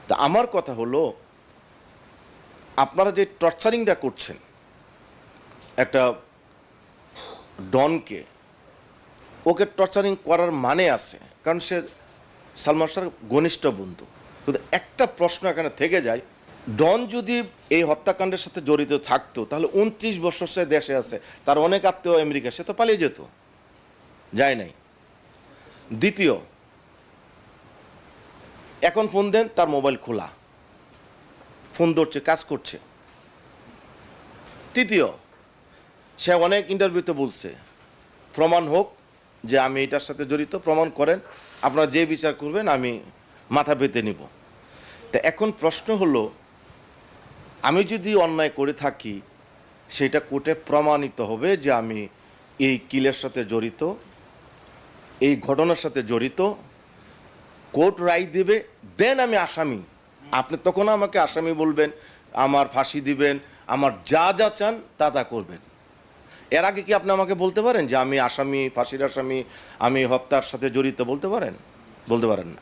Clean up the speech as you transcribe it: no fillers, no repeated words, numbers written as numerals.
তা আমার কথা হলো, আপনারা যে টর্চারিংটা করছেন একটা ডনকে, ওকে টর্চারিং করার মানে আছে, কারণ সে সালমান শাহর ঘনিষ্ঠ বন্ধু। কিন্তু একটা প্রশ্ন এখানে থেকে যায়, ডন যদি এই হত্যাকাণ্ডের সাথে জড়িত থাকতো তাহলে 29 বছর সে দেশে আছে, তার অনেক আত্মীয় আমেরিকা, সে তো পালিয়ে যেত, যায় নাই। দ্বিতীয়, এখন ফোন দেন, তার মোবাইল খোলা, ফোন ধরছে, কাজ করছে। তৃতীয়, সে অনেক ইন্টারভিউতে বলছে প্রমাণ হোক যে আমি এটার সাথে জড়িত, প্রমাণ করেন, আপনারা যে বিচার করবেন আমি মাথা পেতে নিব। তা এখন প্রশ্ন হলো, আমি যদি অন্যায় করে থাকি সেটা কোর্টে প্রমাণিত হবে যে আমি এই কিলের সাথে জড়িত, এই ঘটনার সাথে জড়িত, কোর্ট রায় দেবে, দেন আমি আসামি। আপনি তখন আমাকে আসামি বলবেন, আমার ফাঁসি দিবেন, আমার যা যা চান তা তা করবেন। এর আগে কি আপনি আমাকে বলতে পারেন যে আমি আসামি, ফাঁসির আসামি, আমি হত্যার সাথে জড়িত, বলতে পারেন? বলতে পারেন না।